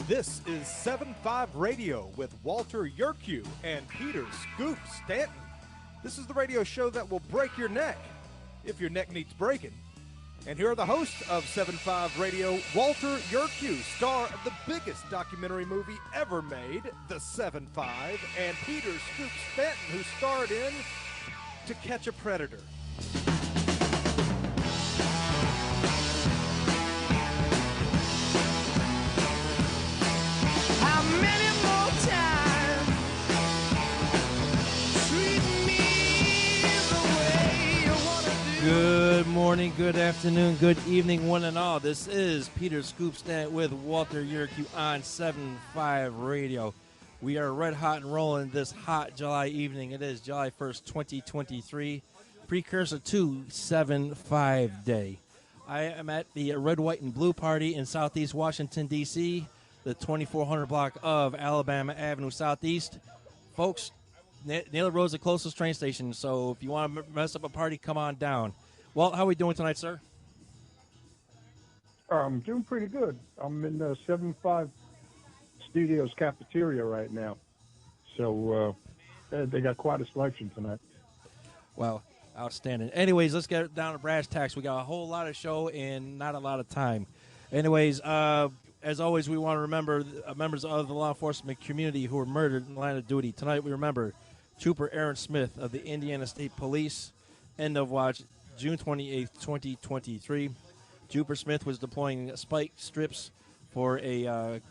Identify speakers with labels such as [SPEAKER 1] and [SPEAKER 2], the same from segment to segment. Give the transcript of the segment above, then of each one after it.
[SPEAKER 1] This is 7.5 Radio with Walter Yerkew and Peter Scoop Stanton. This is the radio show that will break your neck, if your neck needs breaking. And here are the hosts of 7.5 Radio, Walter Yerkew, star of the biggest documentary movie ever made, The 7.5, and Peter Scoop Stanton, who starred in To Catch a Predator.
[SPEAKER 2] Good morning, good afternoon, good evening, one and all. This is Peter Scoop Stanton with Walter Yerkew on 7.5 Radio. We are red hot and rolling this hot July evening. It is July 1st, 2023, precursor to 7.5 Day. I am at the Red, White, and Blue Party in Southeast Washington, D.C., the 2400 block of Alabama Avenue Southeast. Folks, Naylor Road's the closest train station, so if you want to mess up a party, come on down. Well, how are we doing tonight, sir?
[SPEAKER 3] I'm doing pretty good. I'm in the 7.5 Studios cafeteria right now, so they got quite a selection tonight.
[SPEAKER 2] Wow, outstanding. Anyways, let's get down to brass tacks. We got a whole lot of show and not a lot of time. Anyways, as always, we want to remember members of the law enforcement community who were murdered in the line of duty. Tonight we remember Trooper Aaron Smith of the Indiana State Police. End of watch, June 28th, 2023. Trooper Smith was deploying spike strips for a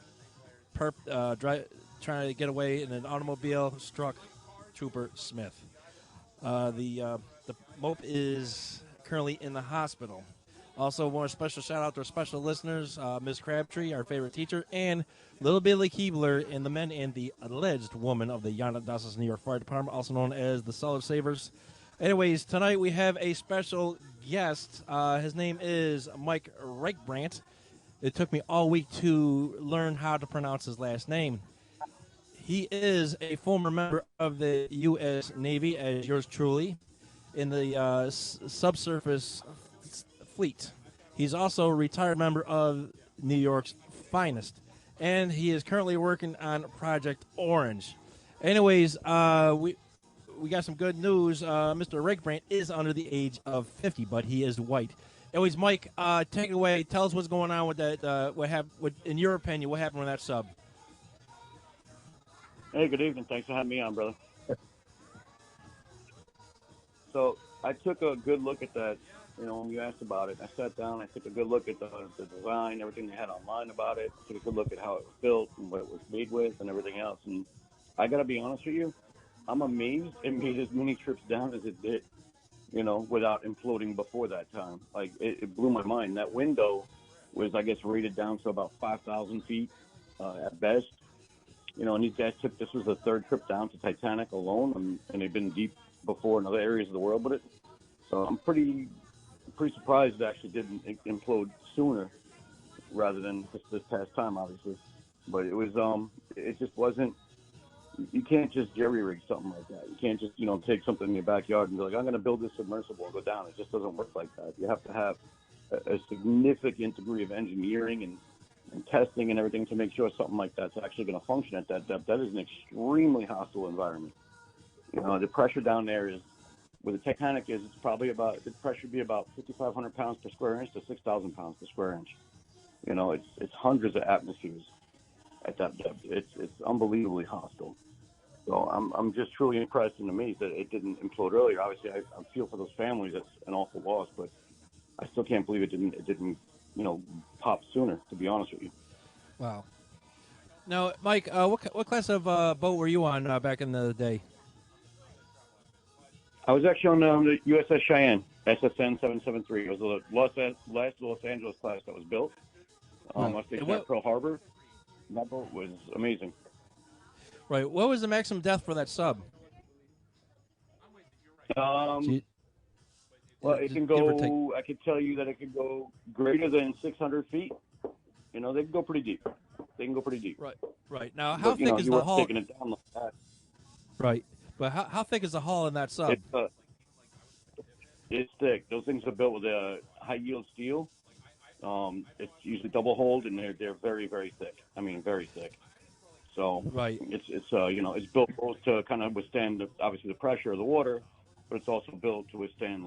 [SPEAKER 2] trying to get away in an automobile, struck Trooper Smith. The mope is currently in the hospital. Also, want a special shout-out to our special listeners, Ms. Crabtree, our favorite teacher, and Little Billy Keebler and the men and the alleged woman of the Yanadasas New York Fire Department, also known as the Cellar Savers. Anyways, tonight we have a special guest. His name is Mike Rakebrandt. It took me all week to learn how to pronounce his last name. He is a former member of the U.S. Navy, as yours truly, in the subsurface fleet. He's also a retired member of New York's finest, and he is currently working on Project Orange. Anyways, we got some good news. Mr. Rakebrandt is under the age of 50, but he is white. Anyways, Mike, take it away. Tell us what's going on with that. In your opinion, what happened with that sub?
[SPEAKER 4] Hey, good evening. Thanks for having me on, brother. So I took a good look at that. You know, when you asked about it, I sat down, I took a good look at the design, everything they had online about it. I took a good look at how it was built and what it was made with and everything else. And I got to be honest with you, I'm amazed it made as many trips down as it did, you know, without imploding before that time. Like, it blew my mind. That window was, I guess, rated down to about 5,000 feet at best. You know, and these guys this was the third trip down to Titanic alone, and they've been deep before in other areas of the world with it. So I'm pretty surprised it actually didn't implode sooner rather than this past time, obviously. But it was, it just wasn't, you can't just jerry-rig something like that. You can't just, you know, take something in your backyard and be like, I'm going to build this submersible and go down. It just doesn't work like that. You have to have a significant degree of engineering and testing and everything to make sure something like that's actually going to function at that depth. That is an extremely hostile environment. You know, the pressure down there is, where the Titanic is, it's probably about, the pressure would be about 5,500 pounds per square inch to 6,000 pounds per square inch. You know, it's hundreds of atmospheres at that depth. It's unbelievably hostile. So I'm just truly impressed and amazed that it didn't implode earlier. Obviously, I feel for those families. That's an awful loss, but I still can't believe it didn't, you know, pop sooner, to be honest with you.
[SPEAKER 2] Wow. Now, Mike, what class of boat were you on back in the day?
[SPEAKER 4] I was actually on the USS Cheyenne, SSN 773. It was the last Los Angeles class that was built. I was stationed at Pearl Harbor. That boat was amazing.
[SPEAKER 2] Right. What was the maximum depth for that sub?
[SPEAKER 4] Well, it can go, I can tell you that it could go greater than 600 feet. You know, they can go pretty deep.
[SPEAKER 2] Right. Now, how thick is the hull?
[SPEAKER 4] Taking it down like that.
[SPEAKER 2] Right. But how thick is the hull in that sub?
[SPEAKER 4] It's thick. Those things are built with high yield steel. It's usually double hulled, and they're very, very thick. I mean, very thick. So
[SPEAKER 2] Right.
[SPEAKER 4] it's built both to kind of withstand obviously the pressure of the water, but it's also built to withstand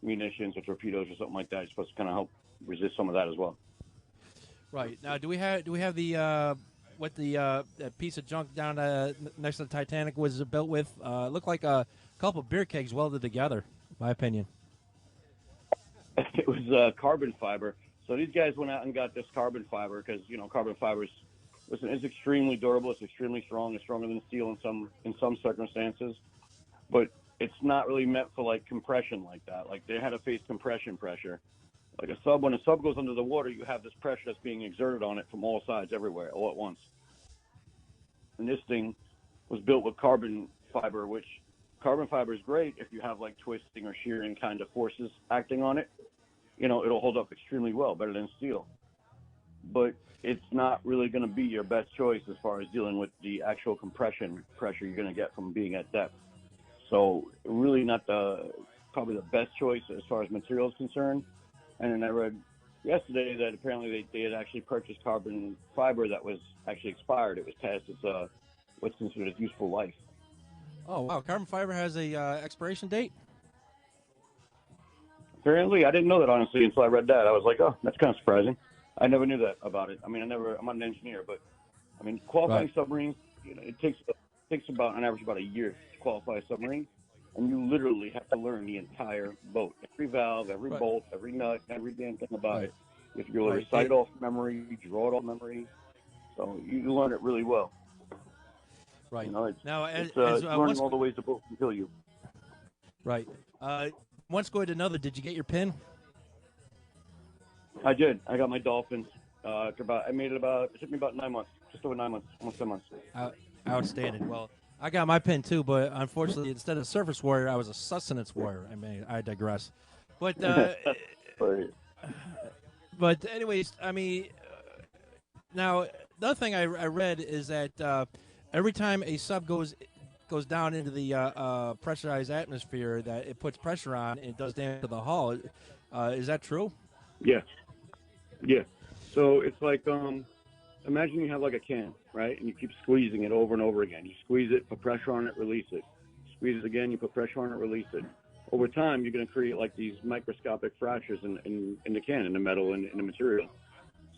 [SPEAKER 4] munitions or torpedoes or something like that. It's supposed to kind of help resist some of that as well.
[SPEAKER 2] Right. Now, do we have the what the that piece of junk down next to the Titanic was built with? It looked like a couple of beer kegs welded together, in my opinion.
[SPEAKER 4] It was carbon fiber. So these guys went out and got this carbon fiber because carbon fiber is extremely durable. It's extremely strong. It's stronger than steel in some circumstances, but it's not really meant for like compression like that. Like they had to face compression pressure. Like when a sub goes under the water, you have this pressure that's being exerted on it from all sides, everywhere, all at once. And this thing was built with carbon fiber, which carbon fiber is great if you have like twisting or shearing kind of forces acting on it. It'll hold up extremely well, better than steel. But it's not really going to be your best choice as far as dealing with the actual compression pressure you're going to get from being at depth. So really not probably the best choice as far as material is concerned. And then I read yesterday that apparently they had actually purchased carbon fiber that was actually expired. It was past its what's considered its useful life.
[SPEAKER 2] Oh, wow. Carbon fiber has a expiration date?
[SPEAKER 4] Apparently, I didn't know that, honestly, until I read that. I was like, oh, that's kind of surprising. I never knew that about it. I mean, I'm not an engineer, but, I mean, qualifying submarines, it takes about, on average, about a year to qualify a submarine, and you literally have to learn the entire boat. Every valve, every bolt, every nut, every damn thing about it. You have to be able to recite it off memory, draw it off memory, so you learn it really well.
[SPEAKER 2] Right.
[SPEAKER 4] It's
[SPEAKER 2] learning
[SPEAKER 4] all the ways the boat can kill you.
[SPEAKER 2] Right. One score to another. Did you get your pin?
[SPEAKER 4] I did. I got my Dolphins. It took me about 9 months, just over 9 months, almost 10 months.
[SPEAKER 2] Outstanding. Well, I got my pin too, but unfortunately, instead of surface warrior, I was a sustenance warrior. I mean, I digress. But but anyways, I mean, now the other thing I read is that every time a sub goes down into the pressurized atmosphere, that it puts pressure on and it does damage to the hull. Is that true?
[SPEAKER 4] Yeah. Yeah. So it's like, imagine you have like a can, right? And you keep squeezing it over and over again. You squeeze it, put pressure on it, release it. Squeeze it again, you put pressure on it, release it. Over time, you're going to create like these microscopic fractures in the can, in the metal, and in the material.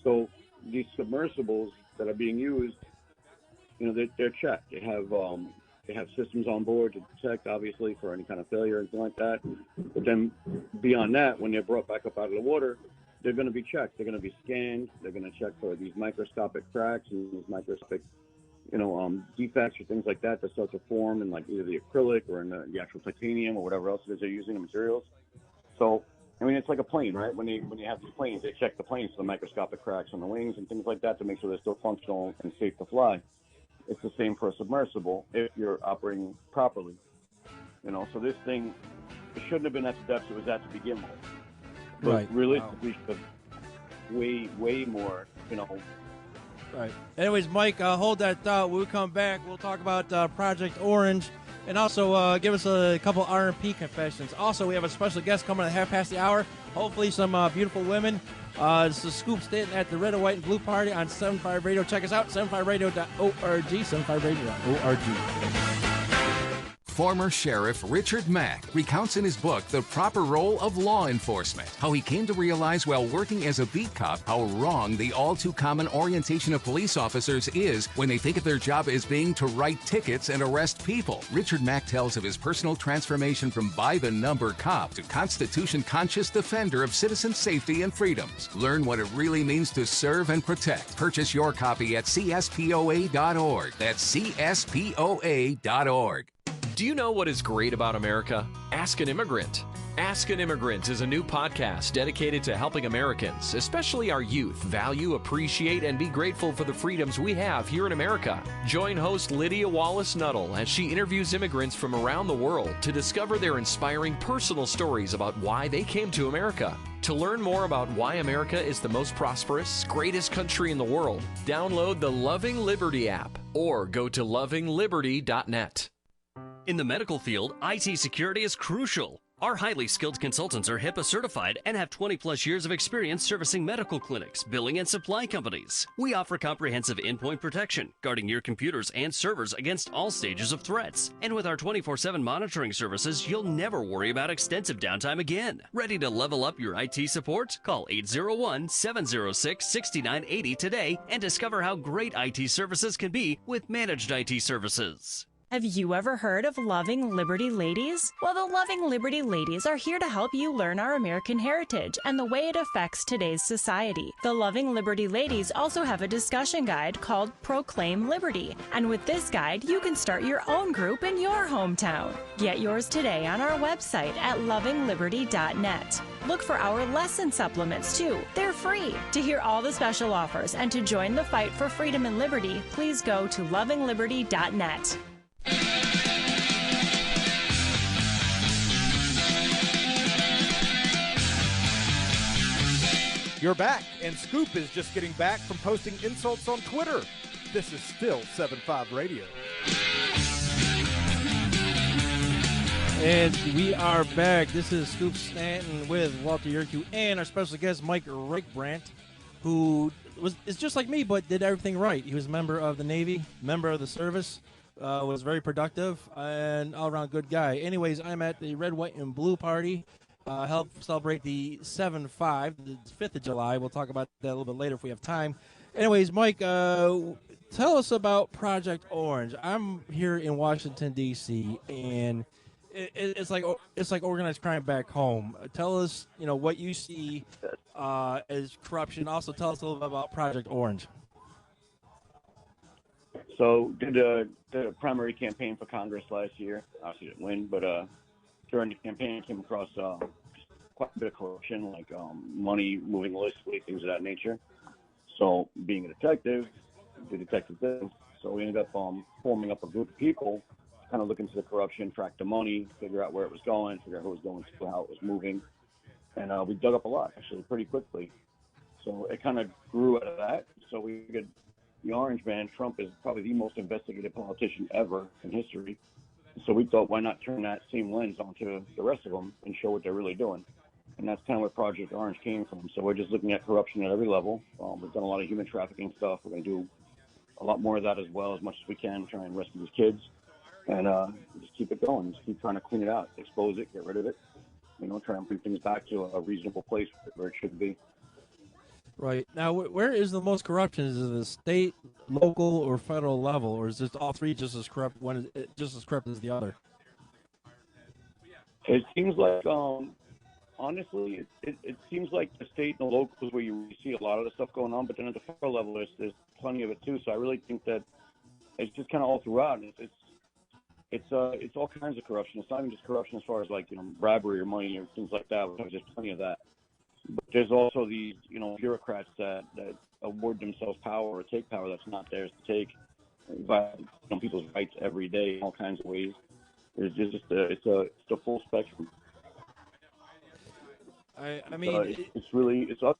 [SPEAKER 4] So these submersibles that are being used, they're checked. They have systems on board to detect, obviously, for any kind of failure or anything like that. But then beyond that, when they're brought back up out of the water, they're going to be checked. They're going to be scanned. They're going to check for these microscopic cracks and these microscopic, defects or things like that start to form in like either the acrylic or in the actual titanium or whatever else it is they're using the materials. So, I mean, it's like a plane, right? When you have these planes, they check the planes for the microscopic cracks on the wings and things like that to make sure they're still functional and safe to fly. It's the same for a submersible if you're operating properly. So this thing, it shouldn't have been at the depths it was at to begin with. But
[SPEAKER 2] Right.
[SPEAKER 4] realistically, way, way more,
[SPEAKER 2] Right. Anyways, Mike, hold that thought. When we come back, we'll talk about Project Orange and also give us a couple R&P confessions. Also, we have a special guest coming at 1:30. Hopefully some beautiful women. This is Scoop Stanton at the Red, White, and Blue Party on 75 Radio. Check us out, 75radio.org, 75radio.org.
[SPEAKER 5] Former Sheriff Richard Mack recounts in his book The Proper Role of Law Enforcement, how he came to realize while working as a beat cop how wrong the all-too-common orientation of police officers is when they think of their job as being to write tickets and arrest people. Richard Mack tells of his personal transformation from by-the-number cop to Constitution-conscious defender of citizen safety and freedoms. Learn what it really means to serve and protect. Purchase your copy at cspoa.org. That's cspoa.org.
[SPEAKER 6] Do you know what is great about America? Ask an Immigrant. Ask an Immigrant is a new podcast dedicated to helping Americans, especially our youth, value, appreciate, and be grateful for the freedoms we have here in America. Join host Lydia Wallace-Nuttall as she interviews immigrants from around the world to discover their inspiring personal stories about why they came to America. To learn more about why America is the most prosperous, greatest country in the world, download the Loving Liberty app or go to lovingliberty.net.
[SPEAKER 7] In the medical field, IT security is crucial. Our highly skilled consultants are HIPAA certified and have 20-plus years of experience servicing medical clinics, billing, and supply companies. We offer comprehensive endpoint protection, guarding your computers and servers against all stages of threats. And with our 24/7 monitoring services, you'll never worry about extensive downtime again. Ready to level up your IT support? Call 801-706-6980 today and discover how great IT services can be with managed IT services.
[SPEAKER 8] Have you ever heard of Loving Liberty Ladies? Well, the Loving Liberty Ladies are here to help you learn our American heritage and the way it affects today's society. The Loving Liberty Ladies also have a discussion guide called Proclaim Liberty. And with this guide, you can start your own group in your hometown. Get yours today on our website at lovingliberty.net. Look for our lesson supplements, too. They're free. To hear all the special offers and to join the fight for freedom and liberty, please go to lovingliberty.net.
[SPEAKER 1] You're back, and Scoop is just getting back from posting insults on Twitter. This is still 7.5 Radio.
[SPEAKER 2] And we are back. This is Scoop Stanton with Walter Yerkew and our special guest, Mike Rakebrandt, who is just like me, but did everything right. He was a member of the Navy, member of the service, was very productive, and all-around good guy. Anyways, I'm at the Red, White, and Blue Party. Help celebrate the 7-5, the 5th of July. We'll talk about that a little bit later if we have time. Anyways, Mike, tell us about Project Orange. I'm here in Washington, D.C., and it's like organized crime back home. Tell us, what you see as corruption. Also, tell us a little bit about Project Orange.
[SPEAKER 4] So, did a primary campaign for Congress last year. Obviously didn't win, but during the campaign, I came across quite a bit of corruption, like money moving illicitly, things of that nature. So, being a detective, do detective things. So we ended up forming up a group of people to kind of look into the corruption, track the money, figure out where it was going, figure out who it was going to, how it was moving. And we dug up a lot, actually, pretty quickly. So it kind of grew out of that. So we figured the Orange Man, Trump, is probably the most investigated politician ever in history. So we thought, why not turn that same lens onto the rest of them and show what they're really doing? And that's kind of where Project Orange came from. So we're just looking at corruption at every level. We've done a lot of human trafficking stuff. We're going to do a lot more of that as well, as much as we can, try and rescue these kids. And just keep it going. Just keep trying to clean it out, expose it, get rid of it. Try and bring things back to a reasonable place where it should be.
[SPEAKER 2] Right. Now, where is the most corruption? Is it the state, local, or federal level? Or is it all three just as corrupt, just as corrupt as the other?
[SPEAKER 4] It seems like, honestly, it seems like the state and the local is where you see a lot of the stuff going on, but then at the federal level, there's plenty of it too. So I really think that it's just kind of all throughout. It's all kinds of corruption. It's not even just corruption as far as bribery or money or things like that. There's plenty of that. But there's also these, bureaucrats that award themselves power or take power that's not theirs to take, by people's rights every day in all kinds of ways. It's just it's a full spectrum.
[SPEAKER 2] I mean,
[SPEAKER 4] it's up.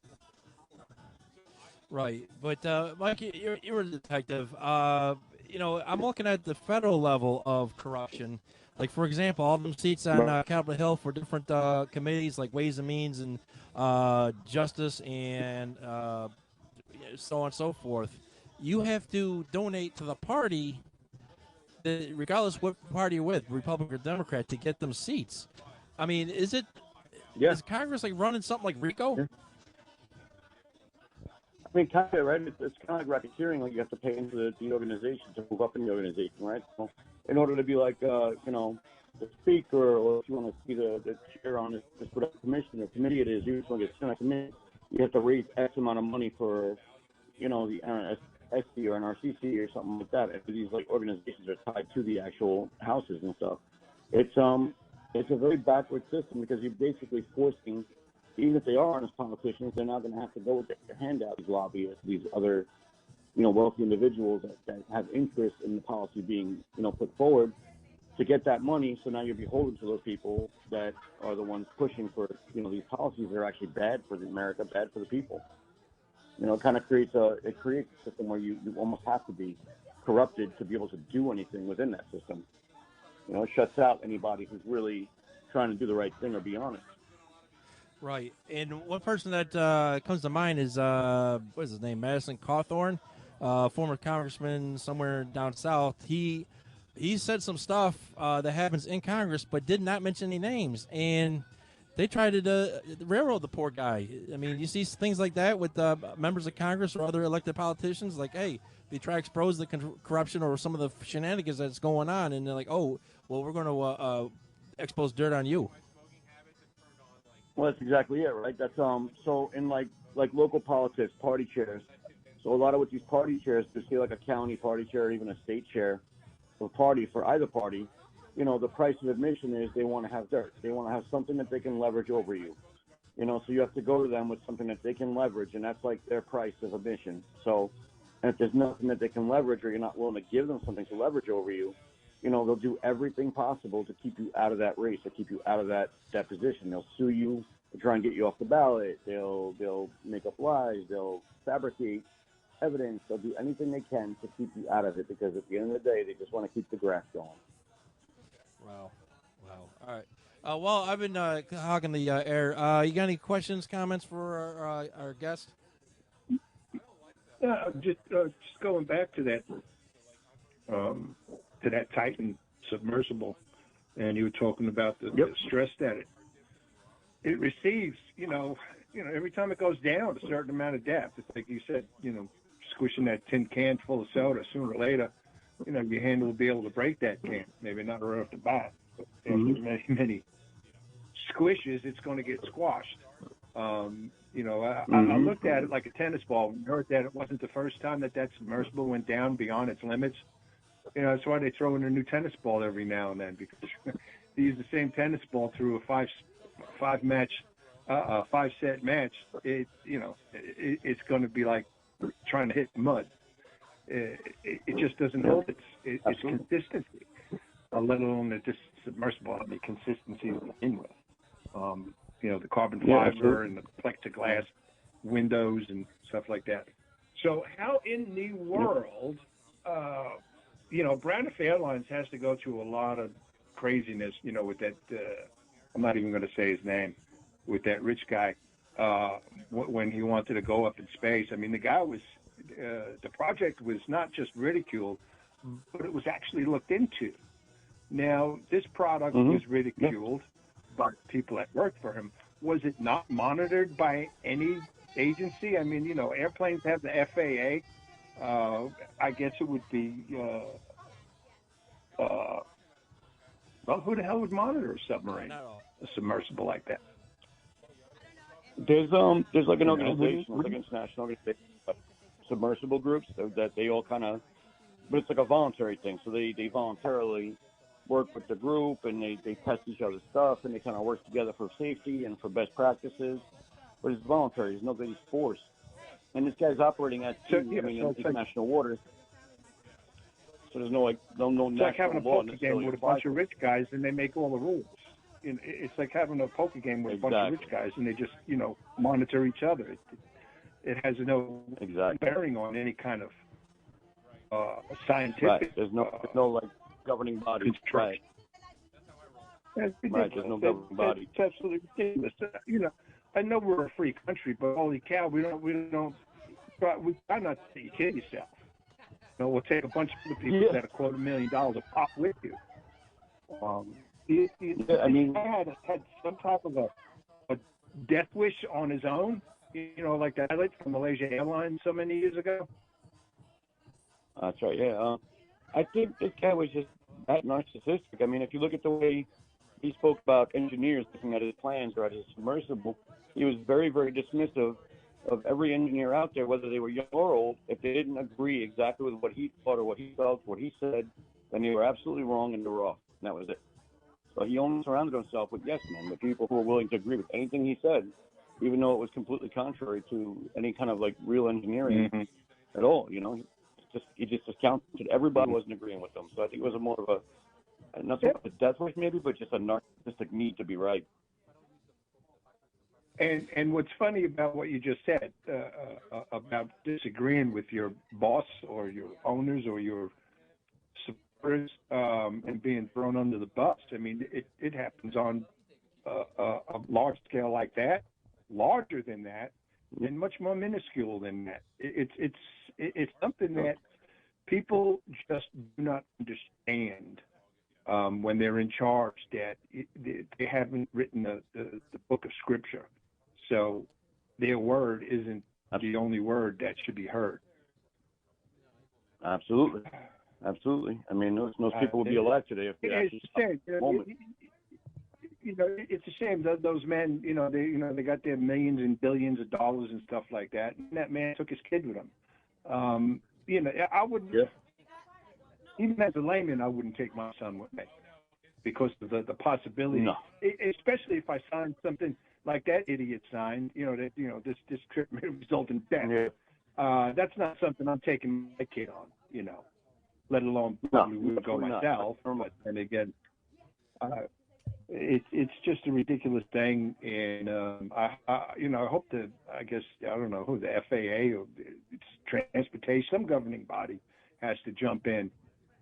[SPEAKER 2] Right, but Mike, you're a detective. I'm looking at the federal level of corruption. Like, for example, all them seats on Capitol Hill for different committees like Ways and Means and Justice and so on and so forth. You have to donate to the party, regardless what party you're with, Republican or Democrat, to get them seats. I mean, is Congress running something like RICO?
[SPEAKER 4] Yeah. I mean, kind of, right? It's kind of like racketeering. Like, you have to pay into the organization to move up in the organization, right? So in order to be like, the speaker, or if you want to be the chair on this whatever commission or committee it is, you just want to get sent a committee, you have to raise X amount of money for, the NRSC or NRCC or something like that. If these organizations are tied to the actual houses and stuff, it's a very backward system because you're basically forcing, even if they are honest politicians, they're not going to have to go get their hand out, these lobbyists, these other, wealthy individuals that have interest in the policy being, put forward to get that money. So now you're beholden to those people that are the ones pushing for, these policies that are actually bad for America, bad for the people. It kind of creates a system where you almost have to be corrupted to be able to do anything within that system. It shuts out anybody who's really trying to do the right thing or be honest.
[SPEAKER 2] Right. And one person that comes to mind is, what is his name, Madison Cawthorn, former congressman somewhere down south. He said some stuff that happens in Congress, but did not mention any names. And they tried to railroad the poor guy. I mean, you see things like that with members of Congress or other elected politicians. Like, hey, they try to expose the corruption or some of the shenanigans that's going on, and they're like, oh, well, we're going to expose dirt on you.
[SPEAKER 4] Well, that's exactly it, right? That's so in like local politics, party chairs. So a lot of what these party chairs, to say like a county party chair or even a state chair or party for either party, you know, the price of admission is they want to have dirt. They want to have something that they can leverage over you. You know, so you have to go to them with something that they can leverage, and that's like their price of admission. So, and if there's nothing that they can leverage, or you're not willing to give them something to leverage over you, you know, they'll do everything possible to keep you out of that race, to keep you out of that position. They'll sue you, they'll try and get you off the ballot. They'll make up lies. They'll fabricate evidence. They'll do anything they can to keep you out of it, because at the end of the day, they just want to keep the grass going.
[SPEAKER 2] Wow. All right. Well, I've been hogging the air. You got any questions, comments for our guest?
[SPEAKER 3] Just going back to that Titan submersible, and you were talking about the stress that it receives. You know, every time it goes down a certain amount of depth, it's like you said, you know, squishing that tin can full of soda. Sooner or later, you know, your hand will be able to break that can. Maybe not right off the bat, but after many squishes, it's going to get squashed. You know, I looked at it like a tennis ball. We heard that it wasn't the first time that submersible went down beyond its limits. You know, that's why they throw in a new tennis ball every now and then, because they use the same tennis ball through a five set match. It's going to be like trying to hit mud. It just doesn't hold its consistency, let alone that this submersible has the consistency to begin with. You know, the carbon fiber and the plexiglass windows and stuff like that. So how in the world, you know, Braniff Airlines has to go through a lot of craziness, you know, with that, I'm not even going to say his name, with that rich guy, when he wanted to go up in space. I mean, the guy was, the project was not just ridiculed, but it was actually looked into. Now, this product was ridiculed by people that worked for him. Was it not monitored by any agency? I mean, you know, airplanes have the FAA. I guess it would be, well, who the hell would monitor a submarine, a submersible like that?
[SPEAKER 4] There's like an organization, like an international organization, submersible groups that they all kind of, but it's like a voluntary thing. So they voluntarily work with the group, and they test each other's stuff, and they kind of work together for safety and for best practices. But it's voluntary. There's nobody's forced. And this guy's operating at international waters. So there's no national
[SPEAKER 3] like having a
[SPEAKER 4] law
[SPEAKER 3] poker game with a bunch of rich guys, and they make all the rules. It's like having a poker game with a bunch of rich guys, and they just, you know, monitor each other. It has no bearing on any kind of scientific.
[SPEAKER 4] Right. There's no like governing body. Right.
[SPEAKER 3] Right.
[SPEAKER 4] There's no governing body.
[SPEAKER 3] It's absolutely ridiculous. You know, I know we're a free country, but holy cow, we try not to see you kill yourself. You know, we'll take a bunch of other people that have $250,000 a pop with you. I mean, had some type of a death wish on his own. You know, like the pilot from Malaysia Airlines so many years ago.
[SPEAKER 4] That's right. Yeah. I think this guy was just that narcissistic. I mean, if you look at the way he spoke about engineers looking at his plans or at his submersible, he was very, very dismissive of every engineer out there, whether they were young or old. If they didn't agree exactly with what he thought or what he felt, what he said, then they were absolutely wrong and they were off. And that was it. So he only surrounded himself with yes men, with people who were willing to agree with anything he said, even though it was completely contrary to any kind of like real engineering at all. You know, he just discounted everybody wasn't agreeing with them. So I think it was more of not so much a death wish maybe, but just a narcissistic need to be right.
[SPEAKER 3] And what's funny about what you just said about disagreeing with your boss or your owners or your supporters and being thrown under the bus, I mean, it happens on a large scale like that, larger than that, and much more minuscule than that. It's something that people just do not understand when they're in charge, that they haven't written the book of Scripture. So their word isn't the only word that should be heard.
[SPEAKER 4] Absolutely. I mean, those people would be alive today if they actually stopped the moment.
[SPEAKER 3] It's a shame that those men, they got their millions and billions of dollars and stuff like that. And that man took his kid with him. I wouldn't, even as a layman, I wouldn't take my son with me because of the possibility, especially if I signed something like that idiot signed, this trip may result in death. Yeah. That's not something I'm taking my kid on, let alone probably would go myself. But then again, it's just a ridiculous thing, and I hope that, I don't know who, the FAA or transportation, some governing body has to jump in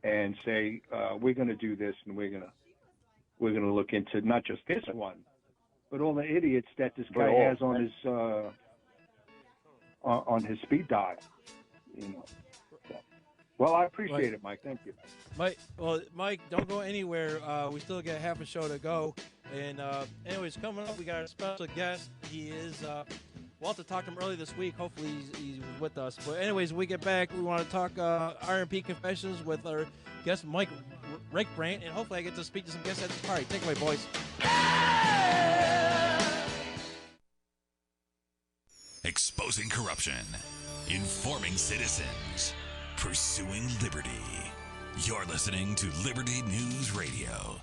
[SPEAKER 3] and say we're going to do this, and we're going to look into not just this one, but all the idiots that this guy has on his speed dial. Well, I appreciate it, Mike. Thank you.
[SPEAKER 2] Mike, don't go anywhere. We still got half a show to go. And anyways, coming up, we got a special guest. He is Walter talked to him earlier this week. Hopefully he's with us. But anyways, when we get back, we want to talk R&P Confessions with our guest, Mike Rakebrandt. And hopefully I get to speak to some guests at the party. Take it away, boys.
[SPEAKER 9] Exposing corruption. Informing citizens. Pursuing liberty. You're listening to Liberty News Radio.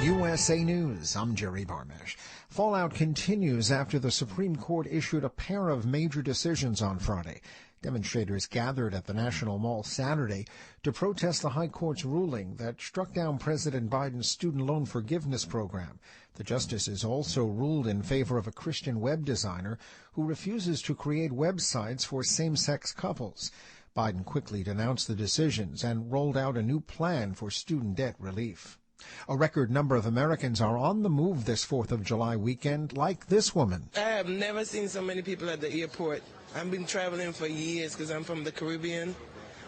[SPEAKER 10] USA News, I'm Jerry Barmesh. Fallout continues after the Supreme Court issued a pair of major decisions on Friday. Demonstrators gathered at the National Mall Saturday to protest the High Court's ruling that struck down President Biden's student loan forgiveness program. The justices also ruled in favor of a Christian web designer who refuses to create websites for same-sex couples. Biden quickly denounced the decisions and rolled out a new plan for student debt relief. A record number of Americans are on the move this 4th of July weekend, like this woman.
[SPEAKER 11] I have never seen so many people at the airport. I've been traveling for years because I'm from the Caribbean.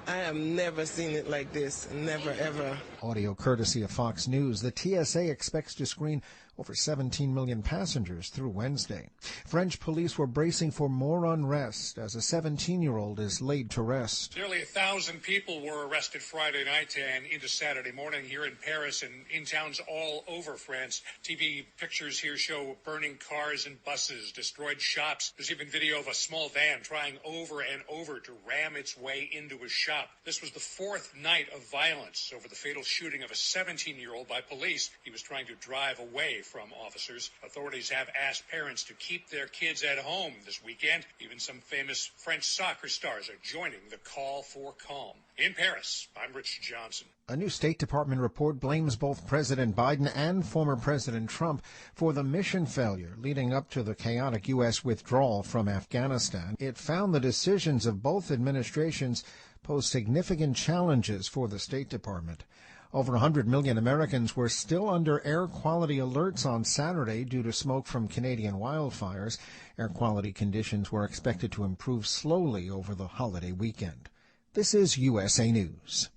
[SPEAKER 11] I have never seen it like this. Never, ever.
[SPEAKER 10] Audio courtesy of Fox News. The TSA expects to screen over 17 million passengers through Wednesday. French police were bracing for more unrest as a 17-year-old is laid to rest.
[SPEAKER 12] Nearly 1,000 people were arrested Friday night and into Saturday morning here in Paris and in towns all over France. TV pictures here show burning cars and buses, destroyed shops. There's even video of a small van trying over and over to ram its way into a shop. This was the fourth night of violence over the fatal shooting of a 17-year-old by police. He was trying to drive away from officers. Authorities have asked parents to keep their kids at home this weekend. Even some famous French soccer stars are joining the call for calm. In Paris, I'm Rich Johnson.
[SPEAKER 10] A new State Department report blames both President Biden and former President Trump for the mission failure leading up to the chaotic U.S. withdrawal from Afghanistan. It found the decisions of both administrations pose significant challenges for the State Department. Over 100 million Americans were still under air quality alerts on Saturday due to smoke from Canadian wildfires. Air quality conditions were expected to improve slowly over the holiday weekend. This is USA News.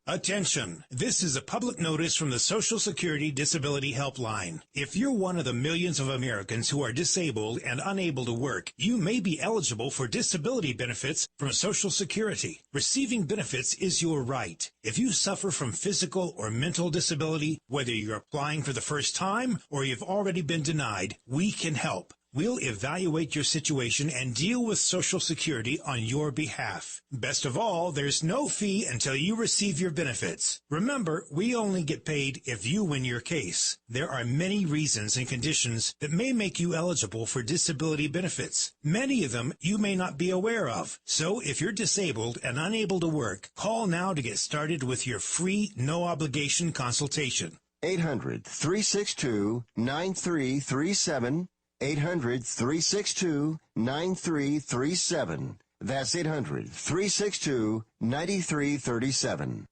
[SPEAKER 13] Attention! This is a public notice from the Social Security Disability Helpline. If you're one of the millions of Americans who are disabled and unable to work, you may be eligible for disability benefits from Social Security. Receiving benefits is your right. If you suffer from physical or mental disability, whether you're applying for the first time or you've already been denied, we can help. We'll evaluate your situation and deal with Social Security on your behalf. Best of all, there's no fee until you receive your benefits. Remember, we only get paid if you win your case. There are many reasons and conditions that may make you eligible for disability benefits. Many of them you may not be aware of. So if you're disabled and unable to work, call now to get started with your free, no-obligation consultation.
[SPEAKER 14] 800-362-9337. 800-362-9337. That's 800-362-9337.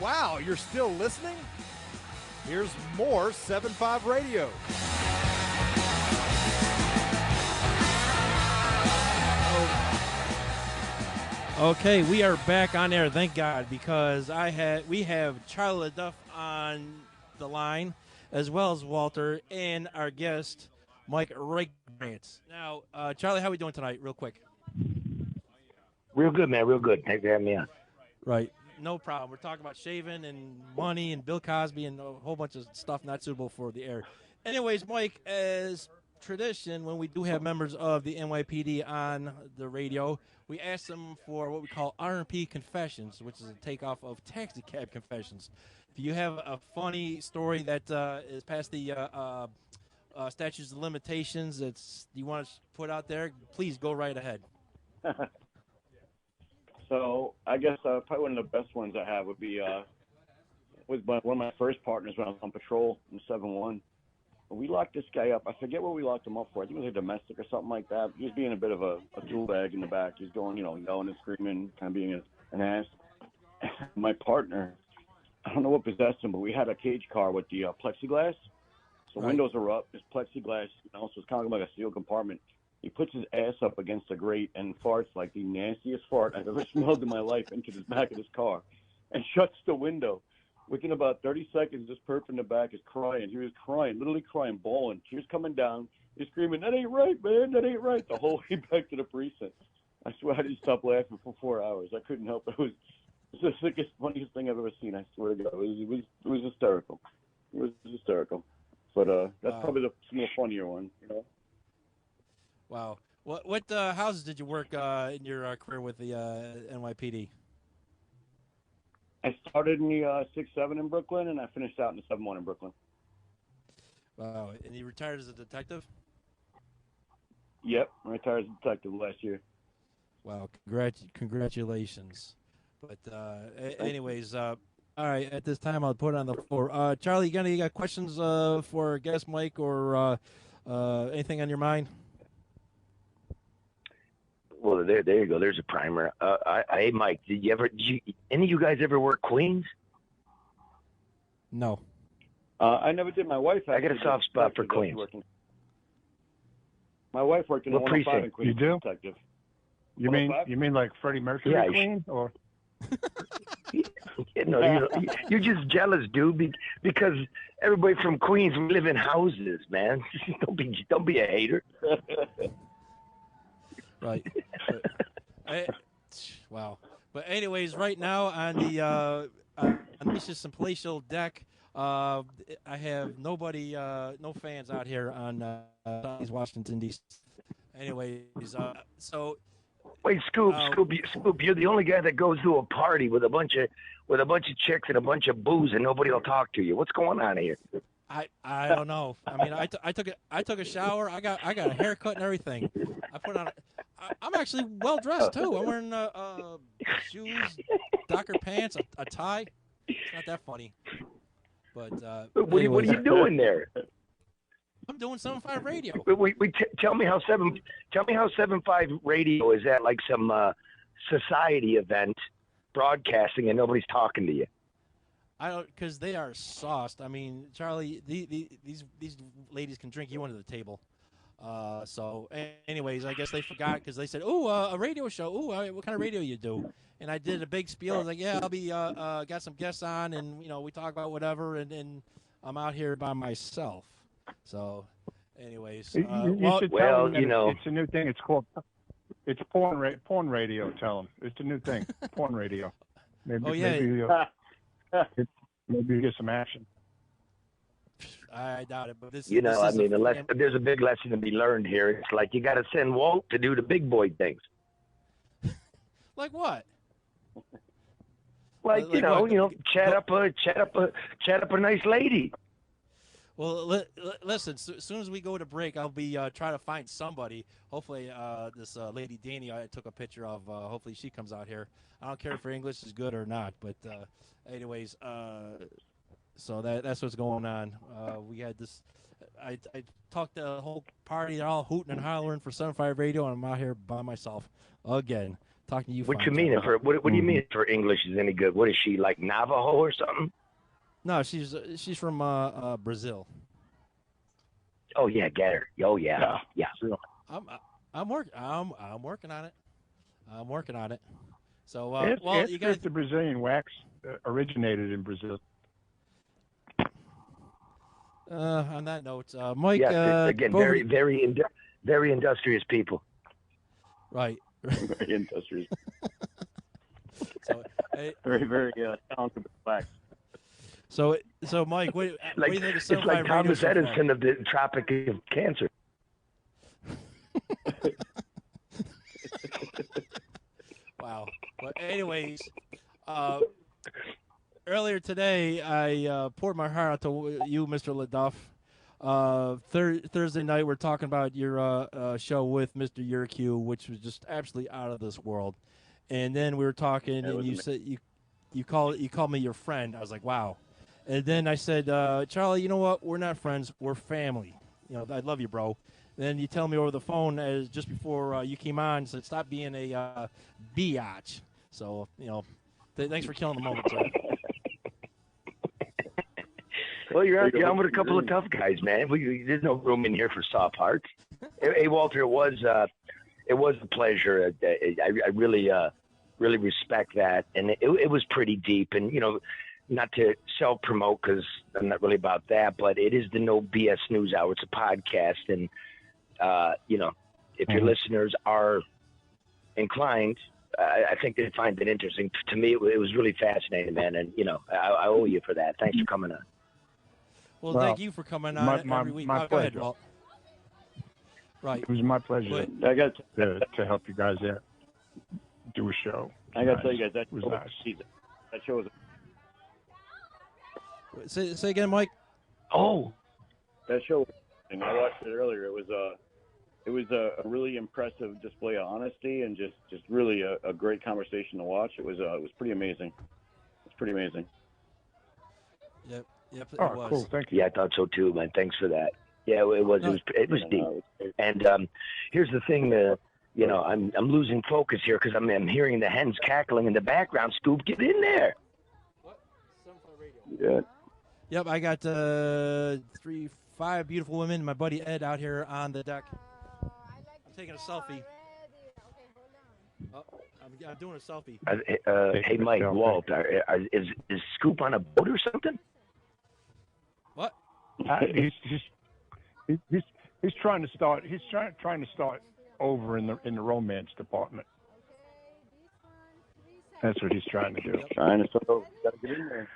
[SPEAKER 1] Wow, you're still listening? Here's more 7.5 Radio.
[SPEAKER 2] Okay, we are back on air, thank God, because we have Charlie LeDuff on the line, as well as Walter, and our guest, Mike Rakebrandt. Now, Charlie, how are we doing tonight, real quick?
[SPEAKER 15] Real good, man, real good. Thanks for having me on.
[SPEAKER 2] Right, no problem. We're talking about shaving and money and Bill Cosby and a whole bunch of stuff not suitable for the air. Anyways, Mike, as tradition, when we do have members of the NYPD on the radio, we ask them for what we call R&P confessions, which is a takeoff of taxi cab confessions. If you have a funny story that is past the statutes of limitations that you want to put out there, please go right ahead.
[SPEAKER 4] So I guess probably one of the best ones I have would be with one of my first partners when I was on patrol in 7-1. We locked this guy up. I forget what we locked him up for. I think it was a domestic or something like that. He was being a bit of a tool bag in the back. He was going, yelling and screaming, kind of being an ass. My partner, I don't know what possessed him, but we had a cage car with the plexiglass. So windows are up. There's plexiglass, so it's kind of like a sealed compartment. He puts his ass up against the grate and farts like the nastiest fart I've ever smelled in my life into the back of his car and shuts the window. Within about 30 seconds, this perp in the back is crying. He was crying, literally crying, bawling, tears coming down. He's screaming, "That ain't right, man. That ain't right." The whole way back to the precinct. I swear I didn't stop laughing for 4 hours. I couldn't help it. It was the sickest, funniest thing I've ever seen. I swear to God. It was hysterical. It was hysterical. But that's probably some of the funnier one,
[SPEAKER 2] Wow. What houses did you work in your career with the NYPD?
[SPEAKER 4] I started in the 6-7 in Brooklyn, and I finished out in the 7-1 in Brooklyn.
[SPEAKER 2] Wow. And you retired as a detective?
[SPEAKER 4] Yep. I retired as a detective last year.
[SPEAKER 2] Wow. Congratulations. But anyways, all right, at this time I'll put it on the floor. Charlie, you got questions for our guest Mike or anything on your mind?
[SPEAKER 15] Well, there you go. There's a primer. Hey, Mike, did any of you guys ever work Queens?
[SPEAKER 2] No.
[SPEAKER 4] I never did. My wife.
[SPEAKER 15] I got a soft spot for Queens.
[SPEAKER 4] My wife worked in
[SPEAKER 15] what
[SPEAKER 4] 105 in
[SPEAKER 15] precinct?
[SPEAKER 4] Queens.
[SPEAKER 3] You do?
[SPEAKER 4] Detective.
[SPEAKER 3] You mean like Freddie Mercury Queen or?
[SPEAKER 15] You're just jealous, dude, because everybody from Queens live in houses, man. Don't be a hater.
[SPEAKER 2] Right. Wow. But anyways, right now on the Missus and Palatial deck, I have nobody, no fans out here on Washington D.C. Anyways, so.
[SPEAKER 15] Wait, Scoop, you're the only guy that goes to a party with a bunch of chicks and a bunch of booze, and nobody will talk to you. What's going on here?
[SPEAKER 2] I don't know. I mean, I took a shower. I got a haircut and everything. I put on. I'm actually well dressed too. I'm wearing shoes, Docker pants, a tie. It's not that funny. But
[SPEAKER 15] what are you doing there?
[SPEAKER 2] I'm doing 7.5 radio.
[SPEAKER 15] Tell me how 7.5 radio is at like some society event broadcasting and nobody's talking to you.
[SPEAKER 2] I don't, because they are sauced. I mean, Charlie, these ladies can drink you under the table. So, anyways, I guess they forgot because they said, "Oh, a radio show. Oh, what kind of radio you do?" And I did a big spiel. I was like, "Yeah, I'll be got some guests on, and we talk about whatever." And I'm out here by myself. So, anyways,
[SPEAKER 3] you should tell them it's a new thing. It's called porn radio. Tell them it's a new thing. Porn radio. Maybe you get some action.
[SPEAKER 2] I doubt it, but this.
[SPEAKER 15] There's a big lesson to be learned here. It's like you got to send Walt to do the big boy things.
[SPEAKER 2] Like what?
[SPEAKER 15] Chat up a nice lady.
[SPEAKER 2] Well, listen. As soon as we go to break, I'll be trying to find somebody. Hopefully, this lady Danny I took a picture of. Hopefully, she comes out here. I don't care if her English is good or not, but anyways, so that's what's going on. We had this. I talked to the whole party. They're all hooting and hollering for 7.5 radio, and I'm out here by myself again. talking to you.
[SPEAKER 15] What
[SPEAKER 2] fine
[SPEAKER 15] you mean?
[SPEAKER 2] gentlemen.
[SPEAKER 15] For what do you mean? If her English is any good? What is she like, Navajo or something?
[SPEAKER 2] No, she's from Brazil.
[SPEAKER 15] Oh yeah, get her. Oh yeah.
[SPEAKER 2] I'm working on it. I'm working on it. So
[SPEAKER 3] It's
[SPEAKER 2] you guys.
[SPEAKER 3] the Brazilian wax originated in Brazil.
[SPEAKER 2] On that note, Mike.
[SPEAKER 15] Yes, again, very industrious people.
[SPEAKER 2] Right.
[SPEAKER 4] Very industrious.
[SPEAKER 2] So, hey,
[SPEAKER 4] very talented with wax.
[SPEAKER 2] So Mike, what do you think of
[SPEAKER 15] It's
[SPEAKER 2] 75
[SPEAKER 15] like Thomas
[SPEAKER 2] Radio so far?
[SPEAKER 15] Edison of the Tropic of Cancer.
[SPEAKER 2] Wow. But anyways, earlier today, I poured my heart out to you, Mr. LeDuff. Thursday night, we're talking about your show with Mr. Yerkew, which was just absolutely out of this world. And then we were talking, and you said you called me your friend. I was like, wow. And then I said, Charlie, you know what? We're not friends. We're family. You know, I love you, bro. And then you tell me over the phone as just before you came on, said, stop being a biatch. So, you know, thanks for killing the moment, sir.
[SPEAKER 15] Well, you're on with a couple of tough guys, man. There's no room in here for soft hearts. Hey, Walter, it was a pleasure. I really respect that, and it was pretty deep. And you know, not to self-promote because I'm not really about that, but it is the No BS News Hour. It's a podcast, and you know, if your listeners are inclined, I think they'd find it interesting. To me, it was really fascinating, man, and you know, I owe you for that. Thanks for coming on.
[SPEAKER 2] Well, thank you for coming on every week.
[SPEAKER 3] My
[SPEAKER 2] go ahead,
[SPEAKER 3] pleasure.
[SPEAKER 2] Walt. Right.
[SPEAKER 3] It was my pleasure to help you guys out, do a show.
[SPEAKER 4] I got to tell you guys, that
[SPEAKER 3] was
[SPEAKER 4] show
[SPEAKER 3] nice.
[SPEAKER 4] That show was.
[SPEAKER 2] Say again, Mike.
[SPEAKER 15] Oh,
[SPEAKER 4] that show. And I watched it earlier. It was a really impressive display of honesty and just really a great conversation to watch. It was pretty amazing. It's pretty amazing.
[SPEAKER 2] Yep. It was.
[SPEAKER 3] Cool. Thank you.
[SPEAKER 15] Yeah, I thought so too, man. Thanks for that. Yeah, it was deep. And here's the thing, you know, I'm losing focus here because I'm hearing the hens cackling in the background. Scoop, get in there.
[SPEAKER 2] What?
[SPEAKER 4] Yeah.
[SPEAKER 2] Yep, I got 5 beautiful women. My buddy Ed out here on the deck. I'm taking a selfie. Oh, I'm doing a selfie.
[SPEAKER 15] Hey, Mike, Walt, is Scoop on a boat or something?
[SPEAKER 2] What?
[SPEAKER 3] He's trying to start. He's trying to start over in the romance department. That's what he's trying to do.
[SPEAKER 4] Trying to start over. Got to get in there.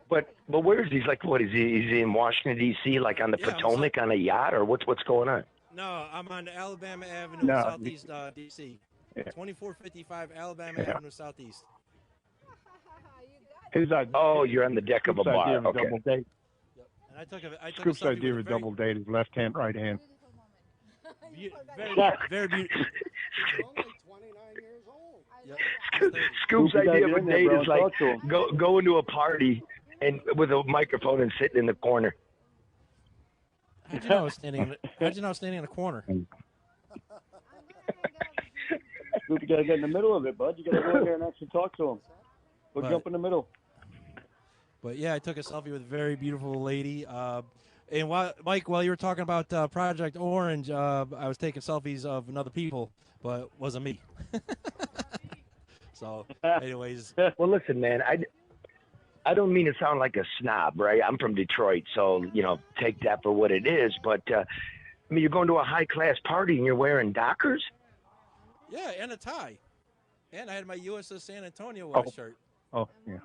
[SPEAKER 15] But where is he? Like, what is he? Is he in Washington D.C. like on the Potomac on a yacht, or what's going on?
[SPEAKER 2] No, I'm on Alabama Avenue, Southeast D.C. 2455 Alabama Avenue, Southeast.
[SPEAKER 15] You're on the deck of a bar. Okay.
[SPEAKER 3] Double date.
[SPEAKER 2] And I took
[SPEAKER 3] Scoop's
[SPEAKER 2] a selfie
[SPEAKER 3] idea
[SPEAKER 2] with
[SPEAKER 3] of double date is left hand, right hand.
[SPEAKER 2] Very beautiful.
[SPEAKER 15] Scoop's idea of a date is like going to a party and with a microphone and sitting in the corner.
[SPEAKER 2] How'd you know I was standing in the corner?
[SPEAKER 4] Scoop, you got to get in the middle of it, bud. You got to go in there and actually talk to him. Go jump in the middle.
[SPEAKER 2] But yeah, I took a selfie with a very beautiful lady. And Mike, while you were talking about Project Orange, I was taking selfies of other people, but it wasn't me. So, anyways.
[SPEAKER 15] Well, listen, man, I don't mean to sound like a snob, right? I'm from Detroit, so, you know, take that for what it is. But, I mean, you're going to a high-class party and you're wearing Dockers?
[SPEAKER 2] Yeah, and a tie. And I had my USS San Antonio shirt.
[SPEAKER 3] Oh, yeah.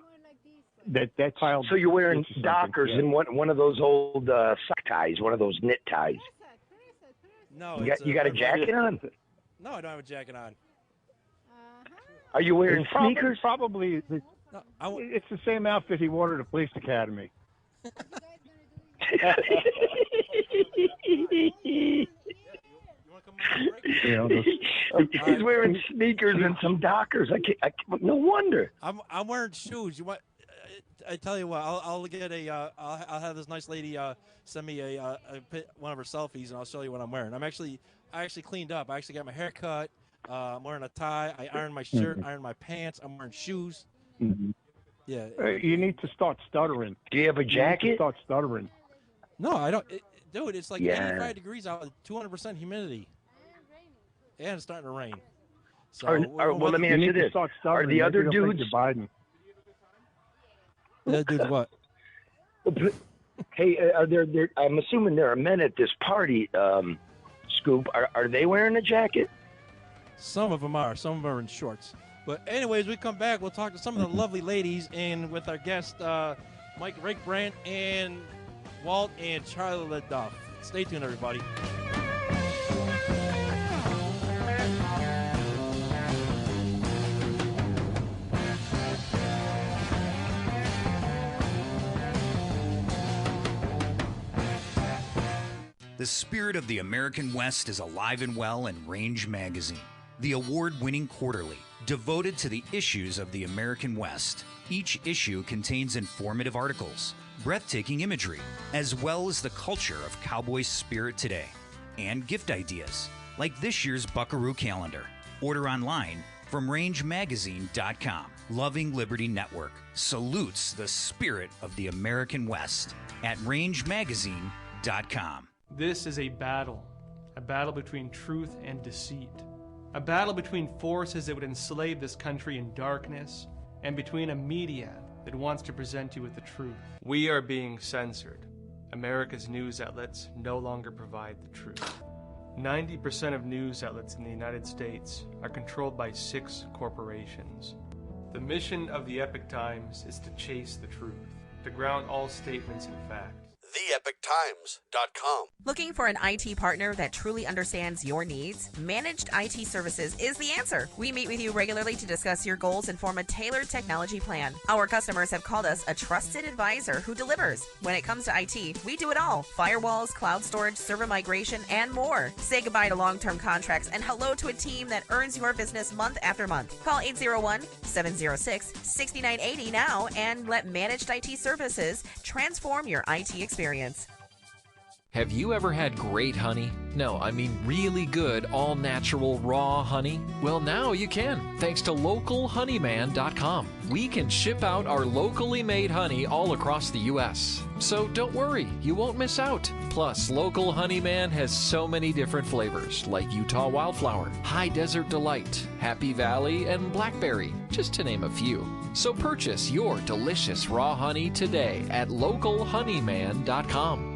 [SPEAKER 3] That child.
[SPEAKER 15] So you're wearing Dockers and one of those old sock ties, one of those knit ties.
[SPEAKER 2] No,
[SPEAKER 15] you got a jacket on?
[SPEAKER 2] No, I don't have a jacket on.
[SPEAKER 15] Are you wearing sneakers?
[SPEAKER 3] Probably. It's the same outfit he wore at the police academy.
[SPEAKER 15] He's wearing sneakers and some Dockers. No wonder.
[SPEAKER 2] I'm wearing shoes. You want? I tell you what. I'll get I'll have this nice lady send me one of her selfies, and I'll show you what I'm wearing. I actually cleaned up. I actually got my hair cut. I'm wearing a tie. I iron my shirt, iron my pants. I'm wearing shoes.
[SPEAKER 3] Mm-hmm.
[SPEAKER 2] Yeah.
[SPEAKER 3] You need to start stuttering.
[SPEAKER 15] Do you have a
[SPEAKER 3] You need
[SPEAKER 15] jacket?
[SPEAKER 3] to start stuttering.
[SPEAKER 2] No, I don't. Dude, it's like
[SPEAKER 15] Yeah.
[SPEAKER 2] 85 degrees out with 200% humidity. And it's starting to rain. So,
[SPEAKER 15] well, let me ask you this. Are the other dudes...
[SPEAKER 3] Biden.
[SPEAKER 2] The dudes what?
[SPEAKER 15] Hey, are there? I'm assuming there are men at this party. Scoop, are they wearing a jacket?
[SPEAKER 2] Some of them are. Some of them are in shorts. But anyways, we come back. We'll talk to some of the lovely ladies and with our guest Mike Rakebrandt and Walt and Charlie LeDuff. Stay tuned, everybody.
[SPEAKER 16] The spirit of the American West is alive and well in Range Magazine, the award-winning quarterly devoted to the issues of the American West. Each issue contains informative articles, breathtaking imagery, as well as the culture of cowboy spirit today, and gift ideas, like this year's Buckaroo calendar. Order online from rangemagazine.com. Loving Liberty Network salutes the spirit of the American West at rangemagazine.com.
[SPEAKER 17] This is a battle between truth and deceit, a battle between forces that would enslave this country in darkness, and between a media that wants to present you with the truth. We are being censored. America's news outlets no longer provide the truth. 90% of news outlets in the United States are controlled by 6 corporations. The mission of the Epoch Times is to chase the truth, to ground all statements in fact.
[SPEAKER 18] TheEpochTimes.com. Looking for an IT partner that truly understands your needs? Managed IT Services is the answer. We meet with you regularly to discuss your goals and form a tailored technology plan. Our customers have called us a trusted advisor who delivers. When it comes to IT, we do it all. Firewalls, cloud storage, server migration, and more. Say goodbye to long-term contracts and hello to a team that earns your business month after month. Call 801-706-6980 now and let Managed IT Services transform your IT experience.
[SPEAKER 6] Have you ever had great honey? No, I mean really good, all-natural, raw honey? Well, now you can, thanks to localhoneyman.com. We can ship out our locally made honey all across the U.S. So don't worry, you won't miss out. Plus, Local Honeyman has so many different flavors, like Utah Wildflower, High Desert Delight, Happy Valley, and Blackberry, just to name a few. So purchase your delicious raw honey today at localhoneyman.com.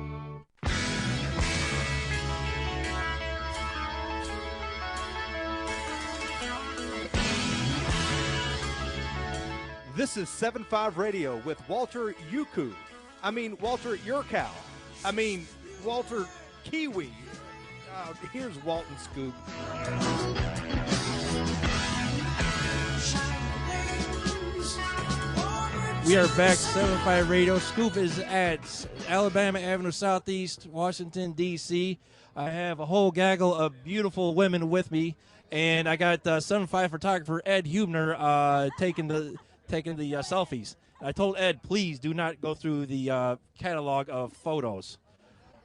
[SPEAKER 1] This is 7.5 Radio with Walter Yuku. Walter Yurkow. Walter Kiwi. Here's Walton Scoop.
[SPEAKER 2] We are back, 7.5 Radio. Scoop is at Alabama Avenue Southeast, Washington, D.C. I have a whole gaggle of beautiful women with me, and I got 7.5 photographer Ed Hubner taking the selfies. I told Ed, please do not go through the catalog of photos.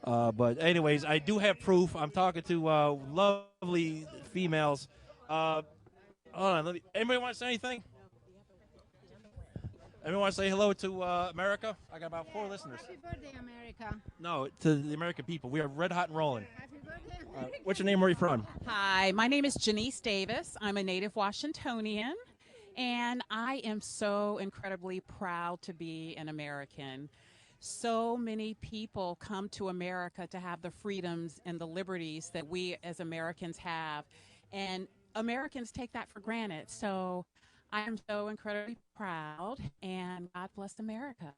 [SPEAKER 2] But anyways, I do have proof. I'm talking to lovely females. Hold on. Anybody want to say anything? Anyone want to say hello to America? I got about 4 listeners.
[SPEAKER 19] Happy birthday, America.
[SPEAKER 2] No, to the American people. We are red hot and rolling.
[SPEAKER 19] Happy birthday, America.
[SPEAKER 2] What's your name? Where are you from?
[SPEAKER 20] Hi, my name is Janice Davis. I'm a native Washingtonian. And I am so incredibly proud to be an American. So many people come to America to have the freedoms and the liberties that we as Americans have. And Americans take that for granted. So I am so incredibly proud, and God bless America.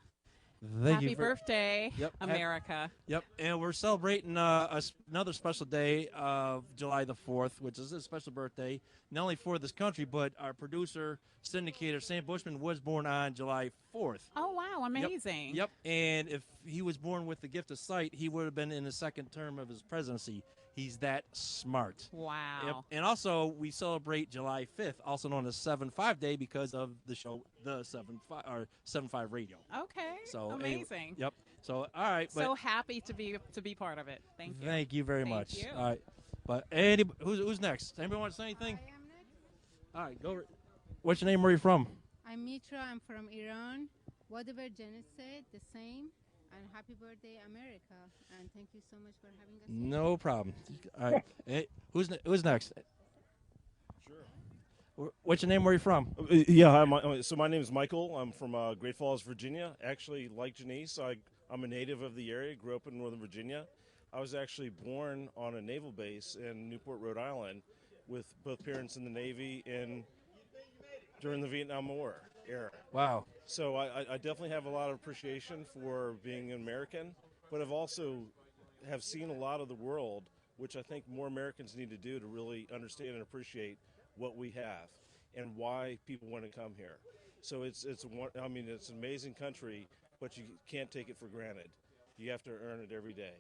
[SPEAKER 20] Happy birthday, America.
[SPEAKER 2] Yep, and we're celebrating another special day of July the 4th, which is a special birthday, not only for this country, but our producer, syndicator, Sam Bushman, was born on July 4th.
[SPEAKER 20] Oh, wow, amazing.
[SPEAKER 2] Yep, and if he was born with the gift of sight, he would have been in the second term of his presidency. He's that smart.
[SPEAKER 20] Wow.
[SPEAKER 2] Yep. And also, we celebrate July 5th, also known as 7.5 Day, because of the show, the 7.5 Radio.
[SPEAKER 20] Okay.
[SPEAKER 2] So
[SPEAKER 20] amazing.
[SPEAKER 2] Yep. So all right.
[SPEAKER 20] So happy to be part of it. Thank you.
[SPEAKER 2] Thank you very much.
[SPEAKER 20] You.
[SPEAKER 2] All right. But who's next? Anybody want to say anything?
[SPEAKER 19] I am
[SPEAKER 2] All right, go. What's your name? Where are you from?
[SPEAKER 21] I'm Mitra. I'm from Iran. Whatever Janice said, the same. And happy birthday, America. And thank you so much for having us.
[SPEAKER 2] No problem. All right. Hey, who's next? Sure. What's your name? Where are you from?
[SPEAKER 22] Yeah, hi, so my name is Michael. I'm from Great Falls, Virginia. Actually, like Janice, I'm a native of the area, grew up in Northern Virginia. I was actually born on a naval base in Newport, Rhode Island, with both parents in the Navy and during the Vietnam War era.
[SPEAKER 2] Wow.
[SPEAKER 22] So I definitely have a lot of appreciation for being an American, but I've also have seen a lot of the world, which I think more Americans need to do to really understand and appreciate what we have and why people want to come here. So it's an amazing country, but you can't take it for granted. You have to earn it every day.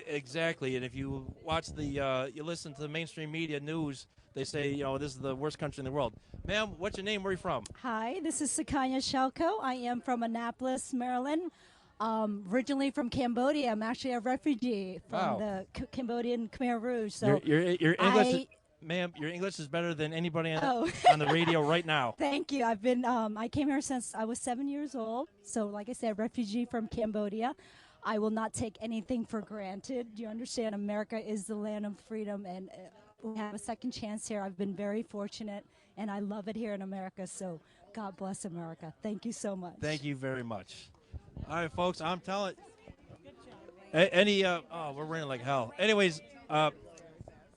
[SPEAKER 2] Exactly, and if you watch you listen to the mainstream media news, they say, this is the worst country in the world. Ma'am, what's your name? Where are you from?
[SPEAKER 23] Hi, this is Sakanya Shelko. I am from Annapolis, Maryland. Originally from Cambodia. I'm actually a refugee from the Cambodian Khmer Rouge. So
[SPEAKER 2] your English, ma'am, your English is better than anybody on the radio right now.
[SPEAKER 23] Thank you. I've been. I came here since I was 7 years old. So, like I said, refugee from Cambodia. I will not take anything for granted. You understand, America is the land of freedom, and we have a second chance here. I've been very fortunate, and I love it here in America. So, God bless America. Thank you so much.
[SPEAKER 2] Thank you very much. All right, folks, I'm telling. We're running like hell. Anyways,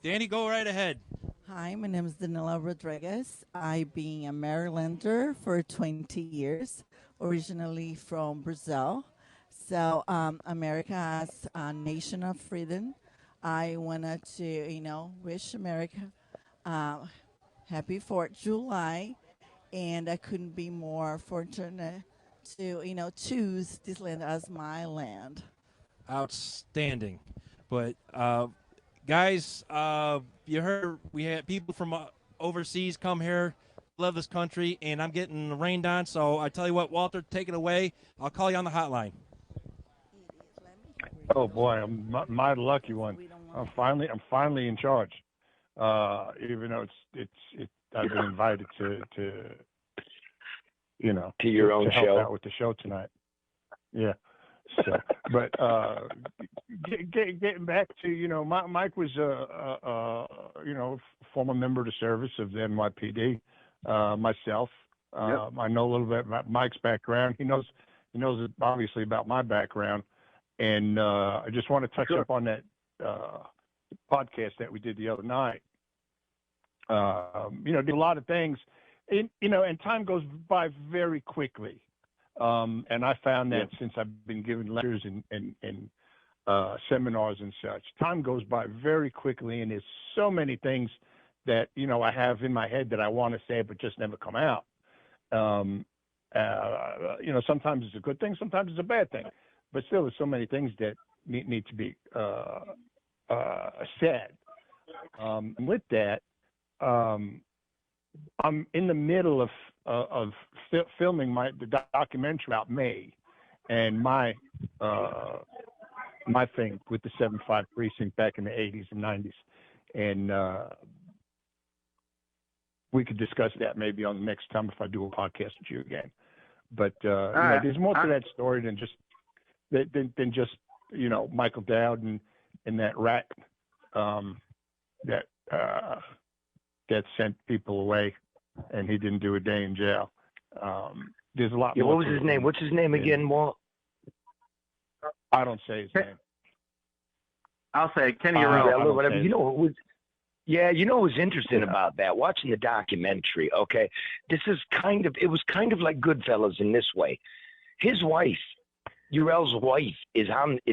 [SPEAKER 2] Danny, go right ahead.
[SPEAKER 24] Hi, my name is Danila Rodriguez. I've been a Marylander for 20 years, originally from Brazil. So America as a nation of freedom, I wanted to, wish America happy 4th of July, and I couldn't be more fortunate to, choose this land as my land.
[SPEAKER 2] Outstanding. But, guys, you heard we had people from overseas come here, love this country, and I'm getting rained on, so I tell you what, Walter, take it away. I'll call you on the hotline.
[SPEAKER 3] Oh boy, I'm my lucky one. I'm finally in charge. Even though I've been invited to
[SPEAKER 15] your own
[SPEAKER 3] help
[SPEAKER 15] show
[SPEAKER 3] out with the show tonight. Yeah. So, but getting back to Mike was former member of the service of the NYPD. Myself, I know a little bit about Mike's background. He knows obviously about my background. And I just want to touch up on that podcast that we did the other night. Did a lot of things, and time goes by very quickly. And I found that since I've been giving lectures and seminars and such, time goes by very quickly, and there's so many things that I have in my head that I want to say but just never come out. Sometimes it's a good thing, sometimes it's a bad thing. But still, there's so many things that need to be said. With that, I'm in the middle of filming the documentary about May, and my thing with the 7-5 precinct back in the 80s and 90s, and we could discuss that maybe on the next time if I do a podcast with you again. But there's more to that story than just. Than just Michael Dowd and that rat that sent people away, and he didn't do a day in jail. There's a lot.
[SPEAKER 15] What was his name? What's his name again, Walt?
[SPEAKER 3] I don't say his name.
[SPEAKER 25] I'll say Kenny Arell.
[SPEAKER 15] Whatever. What was interesting about that? Watching the documentary. Okay, it was kind of like Goodfellas in this way. His wife. Urel's wife is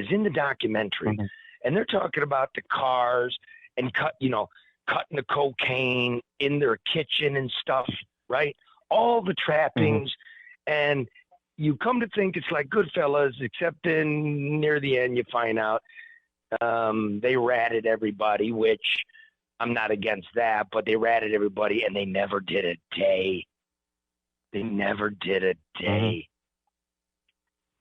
[SPEAKER 15] in the documentary, and they're talking about the cars and cutting the cocaine in their kitchen and stuff, right? All the trappings, and you come to think it's like Goodfellas, except in near the end you find out they ratted everybody, which I'm not against that, but they ratted everybody and they never did a day. They never did a day.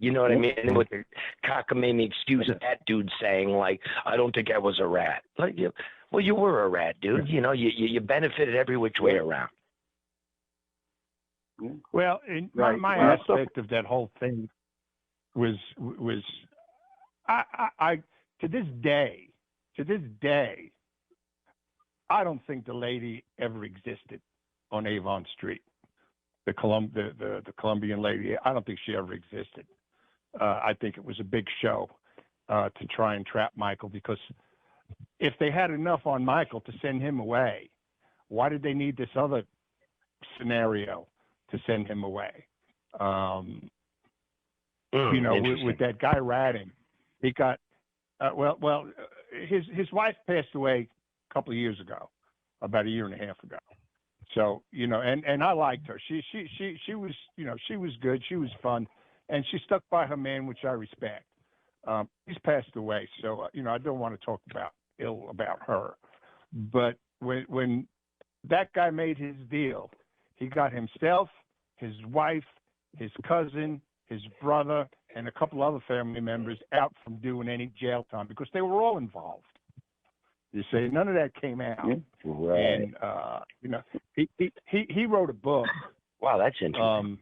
[SPEAKER 15] You know what I mean? And with the cockamamie excuse of that dude saying, like, I don't think I was a rat. Like, well, you were a rat, dude. You benefited every which way around.
[SPEAKER 3] Well, my aspect of that whole thing was I to this day, I don't think the lady ever existed on Avon Street. The Colombian lady, I don't think she ever existed. I think it was a big show to try and trap Michael, because if they had enough on Michael to send him away, why did they need this other scenario to send him away? With that guy ratting, he got his wife passed away a couple of years ago, about a year and a half ago. So, and I liked her. She was, she was good. She was fun, and she stuck by her man, which I respect. He's passed away, so I don't want to talk ill about her. But when that guy made his deal, he got himself, his wife, his cousin, his brother, and a couple other family members out from doing any jail time, because they were all involved. You see, none of that came out.
[SPEAKER 15] Right.
[SPEAKER 3] And he wrote a book.
[SPEAKER 15] Wow, that's interesting.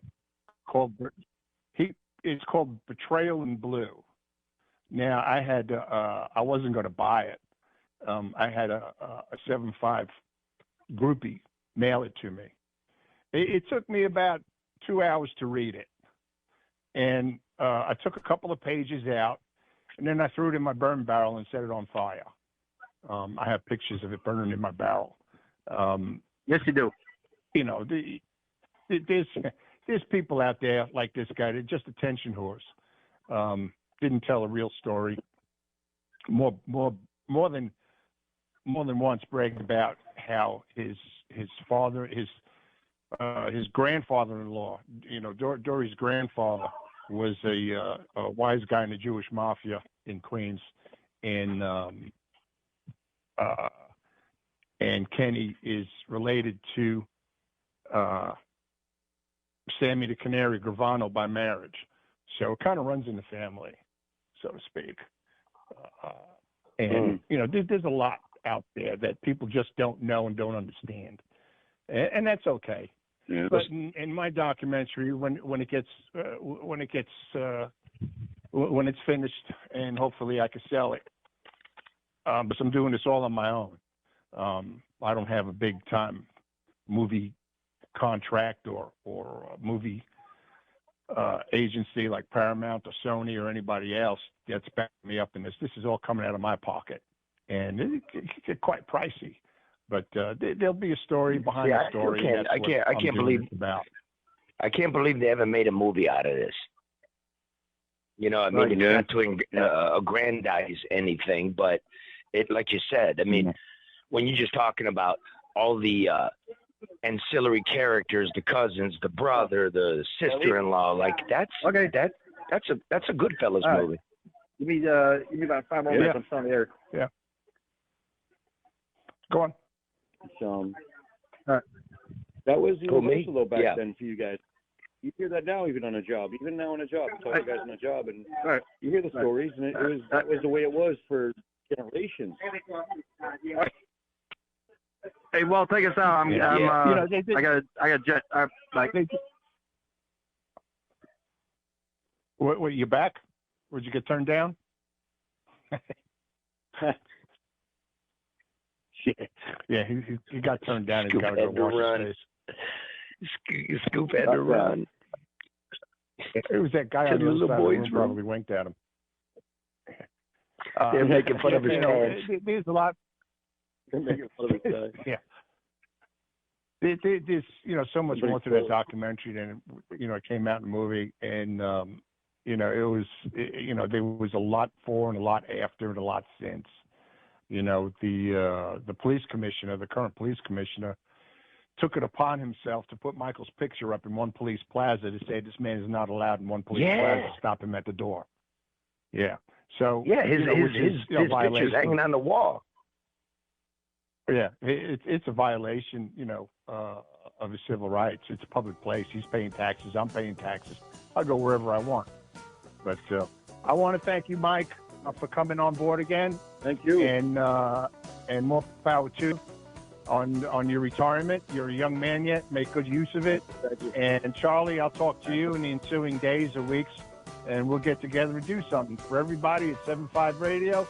[SPEAKER 3] It's called Betrayal in Blue. Now, I wasn't going to buy it. I had a 7.5 groupie mail it to me. It took me about 2 hours to read it. And I took a couple of pages out, and then I threw it in my burn barrel and set it on fire. I have pictures of it burning in my barrel.
[SPEAKER 25] Yes, you do.
[SPEAKER 3] There's people out there like this guy. They're just attention whores. Didn't tell a real story. More than once bragged about how his father, his grandfather-in-law, Dory's grandfather, was a wise guy in the Jewish mafia in Queens, and Kenny is related to Sammy the Canary Gravano by marriage. So it kind of runs in the family, so to speak. And there's a lot out there that people just don't know and don't understand, and that's okay. Yeah. But in my documentary, when it's finished, and hopefully I can sell it, because I'm doing this all on my own. I don't have a big time movie contract or a movie agency like Paramount or Sony or anybody else that's backing me up in this. This is all coming out of my pocket, and it can get quite pricey. But there'll be a story behind the story.
[SPEAKER 15] I can't I can't believe they ever made a movie out of this. It's not to aggrandize anything, but it, like you said, when you're just talking about all the ancillary characters, the cousins, the brother, the sister-in-law, like that's a Goodfellas movie.
[SPEAKER 25] Give me about 5 more minutes. I'm still there.
[SPEAKER 3] Yeah. Go on.
[SPEAKER 25] All right. That was universal though back then for you guys. You hear that now, even on a job. Even now on a job, you talk to guys on a job, and you hear the stories, and that was the way it was for generations. Hey, well, take us out. I got jet.
[SPEAKER 3] What, you back? Would you get turned down? Yeah, he got turned down. He's got to go wash his face.
[SPEAKER 15] Scoop had to run.
[SPEAKER 3] It was that guy on the other side of the room probably winked at him.
[SPEAKER 15] They're making fun of his pants.
[SPEAKER 3] There's a lot.
[SPEAKER 25] They're making fun of his guy.
[SPEAKER 3] Yeah. There's so much more to that documentary than it came out in the movie, and it was there was a lot before and a lot after and a lot since. The police commissioner, the current police commissioner, took it upon himself to put Michael's picture up in one police plaza to say this man is not allowed in one police plaza. Stop him at the door. Yeah. So
[SPEAKER 15] his picture's hanging on the wall.
[SPEAKER 3] Yeah, it's a violation, of his civil rights. It's a public place. He's paying taxes. I'm paying taxes. I'll go wherever I want. But I want to thank you, Mike, for coming on board again.
[SPEAKER 25] Thank you.
[SPEAKER 3] And more power to you. on your retirement. You're a young man yet. Make good use of it. And Charlie, I'll talk to you in the ensuing days or weeks, and we'll get together and do something. For everybody at 7.5 Radio,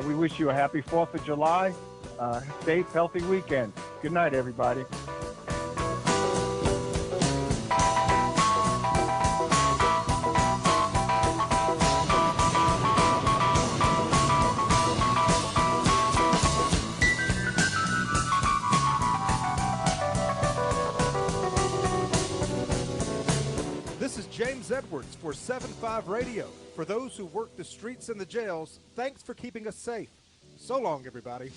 [SPEAKER 3] we wish you a happy 4th of July. Safe, healthy weekend. Good night, everybody.
[SPEAKER 1] This is James Edwards for 7.5 Radio. For those who work the streets and the jails, thanks for keeping us safe. So long, everybody.